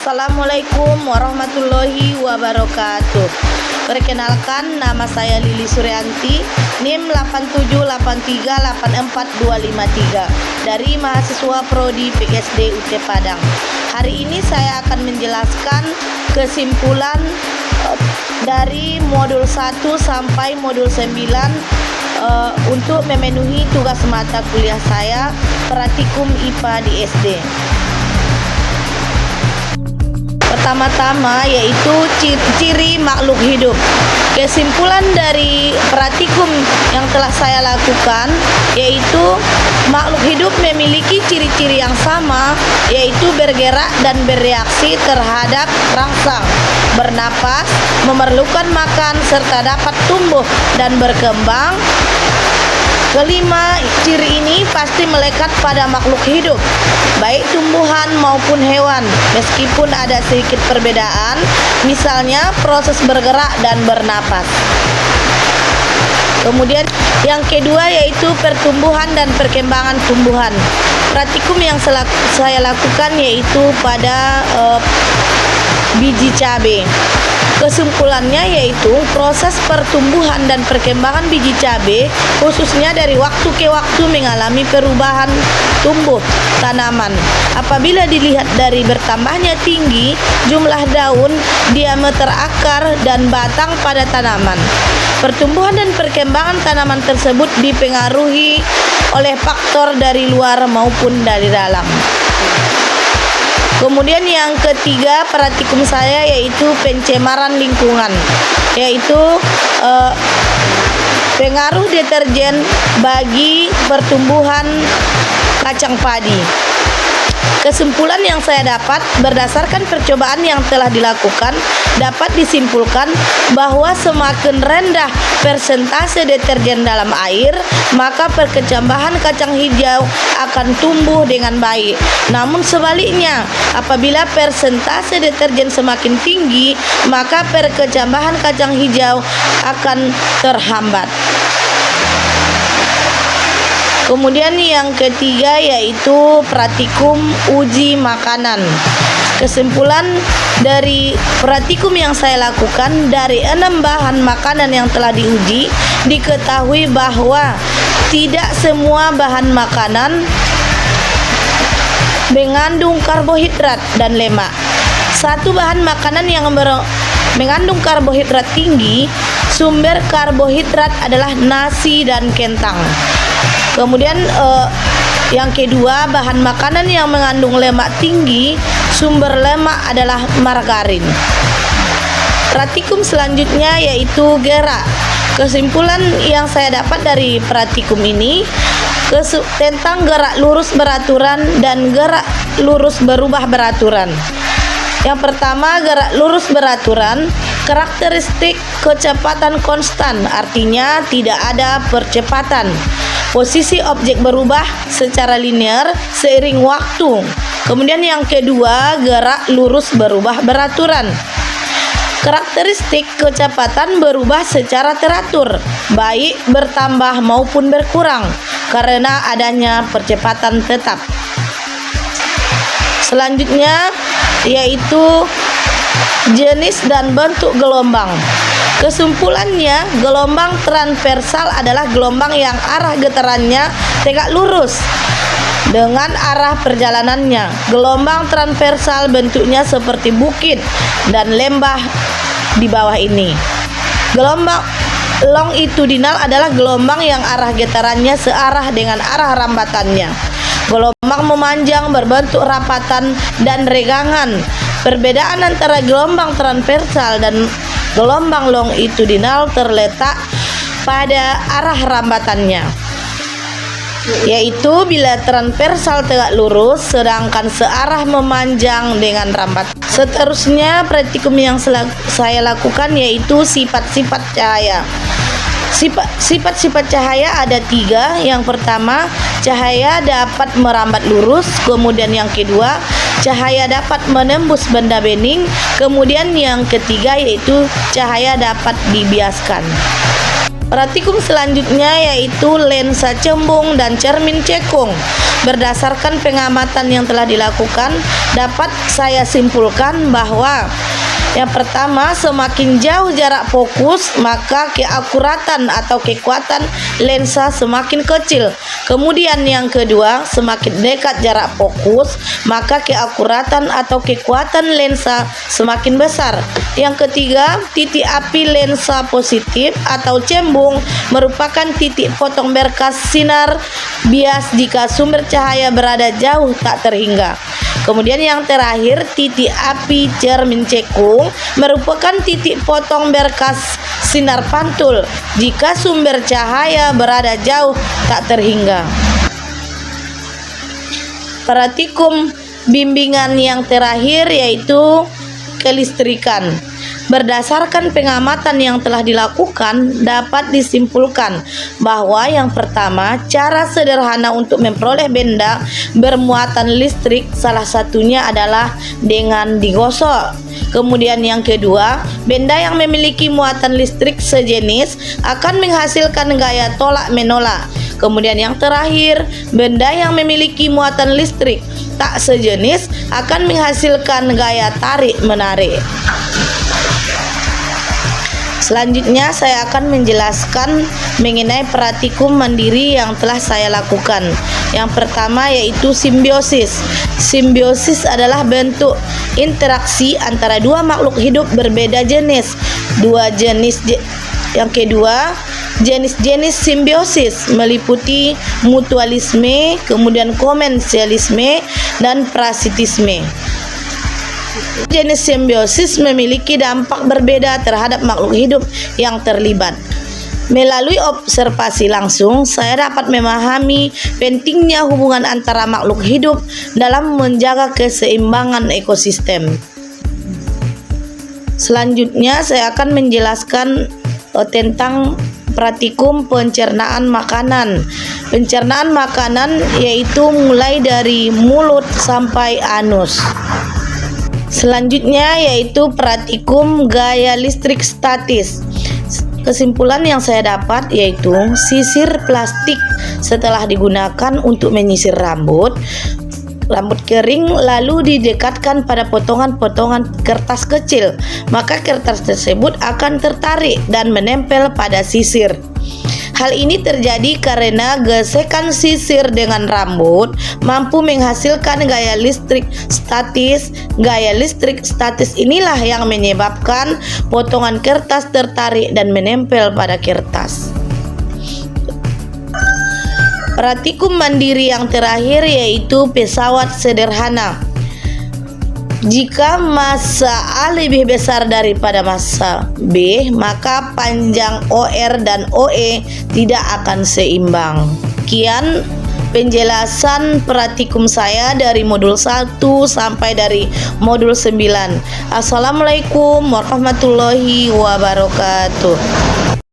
Assalamualaikum warahmatullahi wabarakatuh. Perkenalkan, nama saya Lili Suryanti, NIM 878384253 dari mahasiswa Prodi PGSD UT Padang. Hari ini saya akan menjelaskan kesimpulan dari modul 1 sampai modul 9 untuk memenuhi tugas mata kuliah saya Praktikum IPA di SD. Pertama-tama yaitu ciri makhluk hidup. Kesimpulan dari praktikum yang telah saya lakukan yaitu makhluk hidup memiliki ciri-ciri yang sama, yaitu bergerak dan bereaksi terhadap rangsang, bernapas, memerlukan makan, serta dapat tumbuh dan berkembang. Kelima, ciri ini pasti melekat pada makhluk hidup, baik tumbuhan maupun hewan, meskipun ada sedikit perbedaan, misalnya proses bergerak dan bernapas. Kemudian yang kedua yaitu pertumbuhan dan perkembangan tumbuhan. Praktikum yang saya lakukan yaitu pada biji cabai. Kesimpulannya yaitu proses pertumbuhan dan perkembangan biji cabai khususnya dari waktu ke waktu mengalami perubahan tumbuh tanaman. Apabila dilihat dari bertambahnya tinggi jumlah daun, diameter akar dan batang pada tanaman. Pertumbuhan dan perkembangan tanaman tersebut dipengaruhi oleh faktor dari luar maupun dari dalam. Kemudian yang ketiga praktikum saya yaitu pencemaran lingkungan, yaitu pengaruh deterjen bagi pertumbuhan kacang padi. Kesimpulan yang saya dapat berdasarkan percobaan yang telah dilakukan dapat disimpulkan bahwa semakin rendah persentase deterjen dalam air, maka perkecambahan kacang hijau akan tumbuh dengan baik. Namun sebaliknya, apabila persentase deterjen semakin tinggi, maka perkecambahan kacang hijau akan terhambat. Kemudian yang ketiga yaitu praktikum uji makanan. Kesimpulan dari praktikum yang saya lakukan, dari 6 bahan makanan yang telah diuji, diketahui bahwa tidak semua bahan makanan mengandung karbohidrat dan lemak. Satu bahan makanan yang mengandung karbohidrat tinggi, sumber karbohidrat adalah nasi dan kentang. Kemudian yang kedua, bahan makanan yang mengandung lemak tinggi, sumber lemak adalah margarin. Praktikum selanjutnya yaitu gerak. Kesimpulan yang saya dapat dari praktikum ini tentang gerak lurus beraturan dan gerak lurus berubah beraturan. Yang pertama, gerak lurus beraturan, karakteristik kecepatan konstan, artinya tidak ada percepatan. Posisi objek berubah secara linear seiring waktu. Kemudian yang kedua, gerak lurus berubah beraturan. Karakteristik kecepatan berubah secara teratur, baik bertambah maupun berkurang karena adanya percepatan tetap. Selanjutnya yaitu jenis dan bentuk gelombang. Kesimpulannya, gelombang transversal adalah gelombang yang arah getarannya tegak lurus dengan arah perjalanannya. Gelombang transversal bentuknya seperti bukit dan lembah di bawah ini. Gelombang longitudinal adalah gelombang yang arah getarannya searah dengan arah rambatannya. Gelombang memanjang berbentuk rapatan dan regangan. Perbedaan antara gelombang transversal dan gelombang longitudinal terletak pada arah rambatannya, yaitu bila transversal tegak lurus sedangkan searah memanjang dengan rambat. Seterusnya praktikum yang saya lakukan yaitu sifat-sifat cahaya. Sifat-sifat cahaya ada 3. Yang pertama, cahaya dapat merambat lurus. Kemudian yang kedua, cahaya dapat menembus benda bening. Kemudian yang ketiga yaitu cahaya dapat dibiaskan. Praktikum selanjutnya yaitu lensa cembung dan cermin cekung. Berdasarkan pengamatan yang telah dilakukan, dapat saya simpulkan bahwa yang pertama, semakin jauh jarak fokus, maka keakuratan atau kekuatan lensa semakin kecil. Kemudian yang kedua, semakin dekat jarak fokus, maka keakuratan atau kekuatan lensa semakin besar. Yang ketiga, titik api lensa positif atau cembung merupakan titik potong berkas sinar bias jika sumber cahaya berada jauh tak terhingga. Kemudian yang terakhir, titik api cermin cekung merupakan titik potong berkas sinar pantul jika sumber cahaya berada jauh tak terhingga. Praktikum bimbingan yang terakhir yaitu kelistrikan. Berdasarkan pengamatan yang telah dilakukan, dapat disimpulkan bahwa yang pertama, cara sederhana untuk memperoleh benda bermuatan listrik salah satunya adalah dengan digosok. Kemudian yang kedua, benda yang memiliki muatan listrik sejenis akan menghasilkan gaya tolak menolak. Kemudian yang terakhir, benda yang memiliki muatan listrik tak sejenis akan menghasilkan gaya tarik menarik. Selanjutnya saya akan menjelaskan mengenai praktikum mandiri yang telah saya lakukan. Yang pertama yaitu simbiosis. Simbiosis adalah bentuk interaksi antara dua makhluk hidup berbeda jenis. Yang kedua, jenis-jenis simbiosis meliputi mutualisme, kemudian komensialisme, dan parasitisme. Jenis simbiosis memiliki dampak berbeda terhadap makhluk hidup yang terlibat. Melalui observasi langsung, saya dapat memahami pentingnya hubungan antara makhluk hidup dalam menjaga keseimbangan ekosistem. Selanjutnya, saya akan menjelaskan tentang praktikum pencernaan makanan. Pencernaan makanan yaitu mulai dari mulut sampai anus. Selanjutnya yaitu praktikum gaya listrik statis. Kesimpulan yang saya dapat yaitu sisir plastik setelah digunakan untuk menyisir rambut kering lalu didekatkan pada potongan-potongan kertas kecil, maka kertas tersebut akan tertarik dan menempel pada sisir. Hal ini terjadi karena gesekan sisir dengan rambut mampu menghasilkan gaya listrik statis. Gaya listrik statis inilah yang menyebabkan potongan kertas tertarik dan menempel pada kertas. Praktikum mandiri yang terakhir yaitu pesawat sederhana. Jika massa A lebih besar daripada massa B, maka panjang OR dan OE tidak akan seimbang. Sekian penjelasan praktikum saya dari modul 1 sampai dari modul 9. Assalamualaikum warahmatullahi wabarakatuh.